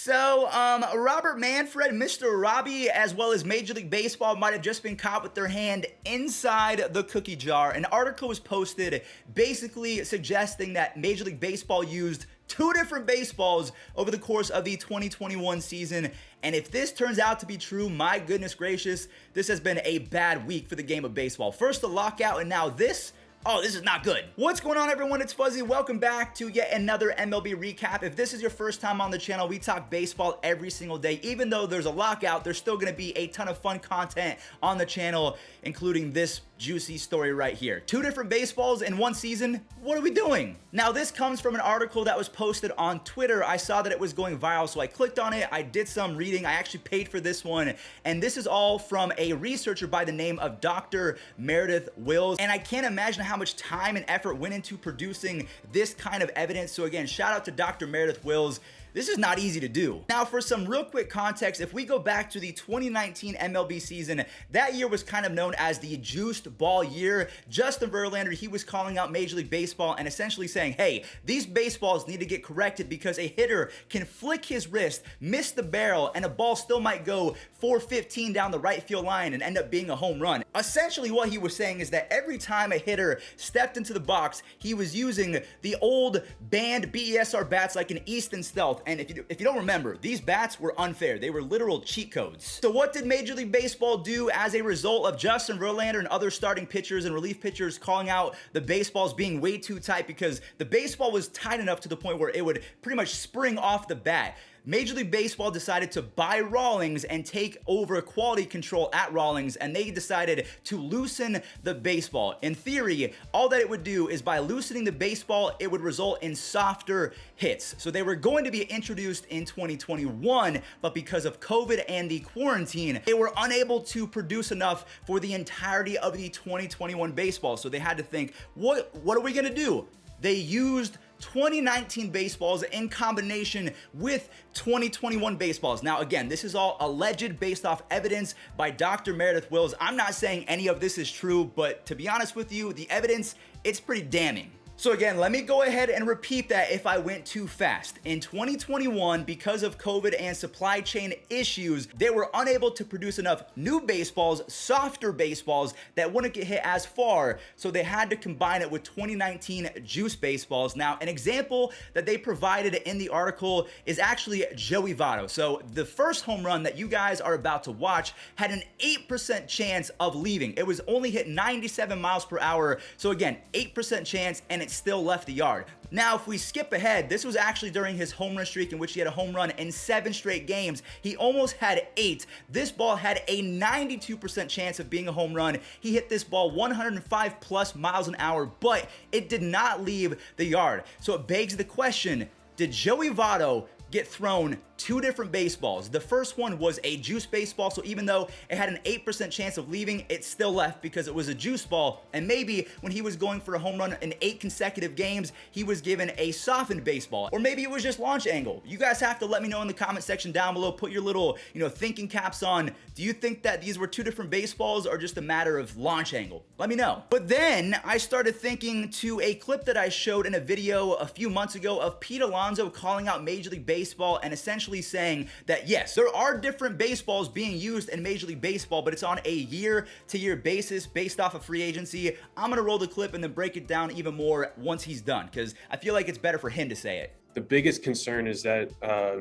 Robert Manfred, Mr. Robbie, as well as Major League Baseball might have just been caught with their hand inside the cookie jar. An article was posted basically suggesting that Major League Baseball used two different baseballs over the course of the 2021 season. And if this turns out to be true, my goodness gracious, this has been a bad week for the game of baseball. First the lockout, and now this. Oh, this is not good. What's going on, everyone? It's Fuzzy. Welcome back to yet another MLB Recap. If this is your first time on the channel, we talk baseball every single day. Even though there's a lockout, there's still going to be a ton of fun content on the channel, including this juicy story right here. Two different baseballs in one season. What are we doing? Now, this comes from an article that was posted on Twitter. I saw that it was going viral, so I clicked on it. I did some reading. I actually paid for this one. And this is all from a researcher by the name of Dr. Meredith Wills. And I can't imagine how much time and effort went into producing this kind of evidence. So again, shout out to Dr. Meredith Wills. This is not easy to do. Now, for some real quick context, if we go back to the 2019 MLB season, that year was kind of known as the juiced ball year. Justin Verlander, he was calling out Major League Baseball and essentially saying, hey, these baseballs need to get corrected because a hitter can flick his wrist, miss the barrel, and a ball still might go 415 down the right field line and end up being a home run. Essentially, what he was saying is that every time a hitter stepped into the box, he was using the old banned BESR bats like an Easton Stealth. And if you don't remember, these bats were unfair. They were literal cheat codes. So what did Major League Baseball do as a result of Justin Verlander and other starting pitchers and relief pitchers calling out the baseballs being way too tight because the baseball was tight enough to the point where it would pretty much spring off the bat? Major League Baseball decided to buy Rawlings and take over quality control at Rawlings, and they decided to loosen the baseball. In theory, all that it would do is by loosening the baseball, it would result in softer hits. So they were going to be introduced in 2021, but because of COVID and the quarantine, they were unable to produce enough for the entirety of the 2021 baseball. So they had to think, what are we gonna do? They used 2019 baseballs in combination with 2021 baseballs. Now, again, this is all alleged based off evidence by Dr. Meredith Wills. I'm not saying any of this is true, but to be honest with you, the evidence, it's pretty damning. So again, let me go ahead and repeat that if I went too fast. In 2021, because of COVID and supply chain issues, they were unable to produce enough new baseballs, softer baseballs that wouldn't get hit as far, so they had to combine it with 2019 juice baseballs. Now, an example that they provided in the article is actually Joey Votto. So the first home run that you guys are about to watch had an 8% chance of leaving. It was only hit 97 miles per hour. So again, 8% chance, and it still left the yard. Now, if we skip ahead, this was actually during his home run streak in which he had a home run in 7 straight games. He almost had 8. This ball had a 92% chance of being a home run. He hit this ball 105 plus miles an hour, but it did not leave the yard. So it begs the question, did Joey Votto get thrown two different baseballs? The first one was a juice baseball, so even though it had an 8% chance of leaving, it still left because it was a juice ball. And maybe when he was going for a home run in 8 consecutive games, he was given a softened baseball. Or maybe it was just launch angle. You guys have to let me know in the comment section down below. Put your little, thinking caps on. Do you think that these were two different baseballs or just a matter of launch angle? Let me know. But then I started thinking to a clip that I showed in a video a few months ago of Pete Alonso calling out Major League Baseball and essentially saying that yes, there are different baseballs being used in Major League Baseball, but it's on a year-to-year basis based off of free agency. I'm gonna roll the clip and then break it down even more once he's done, because I feel like it's better for him to say it. The biggest concern is that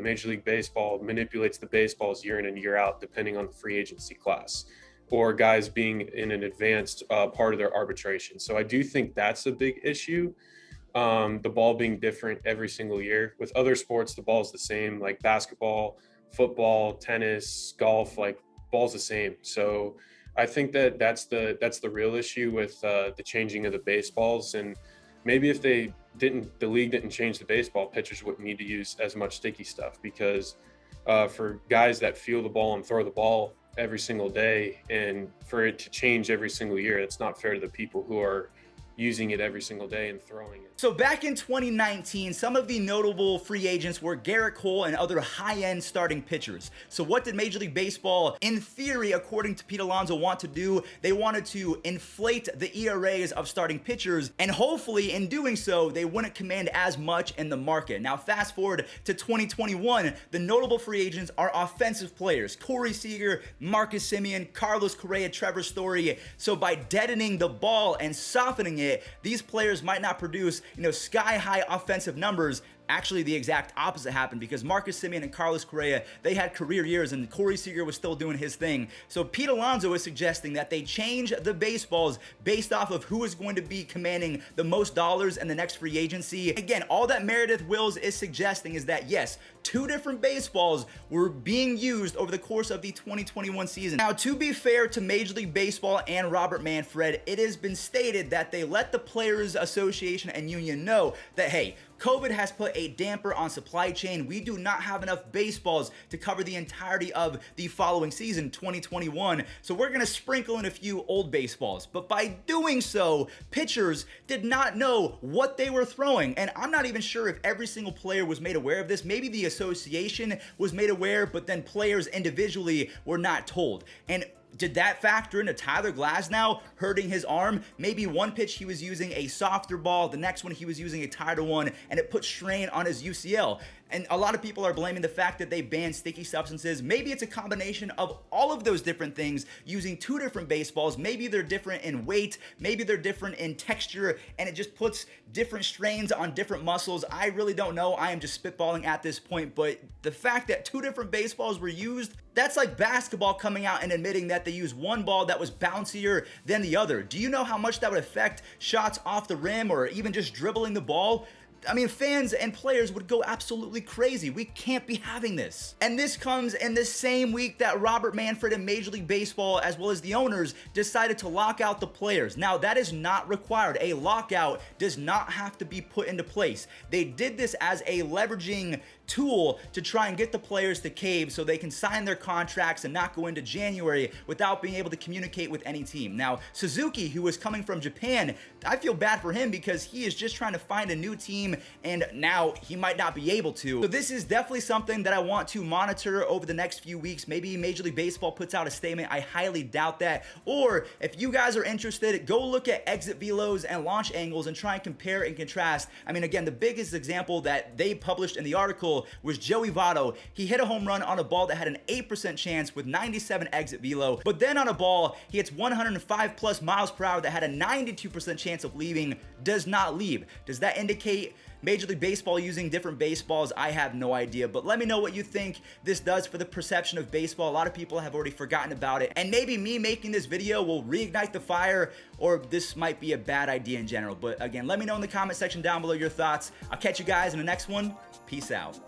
Major League Baseball manipulates the baseballs year in and year out, depending on the free agency class or guys being in an advanced part of their arbitration. So I do think that's a big issue. The ball being different every single year. With other sports, the ball's the same, like basketball, football, tennis, golf, like ball's the same. So I think that that's the real issue with the changing of the baseballs. And maybe if the league didn't change the baseball, pitchers wouldn't need to use as much sticky stuff, because for guys that feel the ball and throw the ball every single day, and for it to change every single year, it's not fair to the people who are using it every single day and throwing it. So back in 2019, some of the notable free agents were Garrett Cole and other high-end starting pitchers. So what did Major League Baseball, in theory, according to Pete Alonso, want to do? They wanted to inflate the ERAs of starting pitchers, and hopefully in doing so, they wouldn't command as much in the market. Now fast forward to 2021, the notable free agents are offensive players: Corey Seager, Marcus Semien, Carlos Correa, Trevor Story. So by deadening the ball and softening it, these players might not produce, sky-high offensive numbers. Actually, the exact opposite happened, because Marcus Semien and Carlos Correa, they had career years, and Corey Seager was still doing his thing. So Pete Alonso is suggesting that they change the baseballs based off of who is going to be commanding the most dollars in the next free agency. Again, all that Meredith Wills is suggesting is that, yes, 2 different baseballs were being used over the course of the 2021 season. Now, to be fair to Major League Baseball and Robert Manfred, it has been stated that they let the Players Association and Union know that, hey, COVID has put a damper on supply chain. We do not have enough baseballs to cover the entirety of the following season, 2021. So we're going to sprinkle in a few old baseballs. But by doing so, pitchers did not know what they were throwing. And I'm not even sure if every single player was made aware of this. Maybe the association was made aware, but then players individually were not told. And did that factor into Tyler Glasnow hurting his arm? Maybe one pitch he was using a softer ball, the next one he was using a tighter one, and it put strain on his UCL. And a lot of people are blaming the fact that they banned sticky substances. Maybe it's a combination of all of those different things, using 2 different baseballs. Maybe they're different in weight, maybe they're different in texture, and it just puts different strains on different muscles. I really don't know. I am just spitballing at this point, but the fact that 2 different baseballs were used, that's like basketball coming out and admitting that they used one ball that was bouncier than the other. Do you know how much that would affect shots off the rim or even just dribbling the ball? I mean, fans and players would go absolutely crazy. We can't be having this. And this comes in the same week that Robert Manfred and Major League Baseball, as well as the owners, decided to lock out the players. Now, that is not required. A lockout does not have to be put into place. They did this as a leveraging tool to try and get the players to cave so they can sign their contracts and not go into January without being able to communicate with any team. Now, Suzuki, who was coming from Japan, I feel bad for him because he is just trying to find a new team, and now he might not be able to. So this is definitely something that I want to monitor over the next few weeks. Maybe Major League Baseball puts out a statement. I highly doubt that. Or if you guys are interested, go look at exit velos and launch angles and try and compare and contrast. I mean, again, the biggest example that they published in the article was Joey Votto. He hit a home run on a ball that had an 8% chance with 97 exit velo, but then on a ball he hits 105 plus miles per hour that had a 92% chance of leaving, does not leave. Does that indicate Major League Baseball using different baseballs? I have no idea, but let me know what you think this does for the perception of baseball. A lot of people have already forgotten about it, and maybe me making this video will reignite the fire, or this might be a bad idea in general. But again, let me know in the comment section down below your thoughts. I'll catch you guys in the next one. Peace out.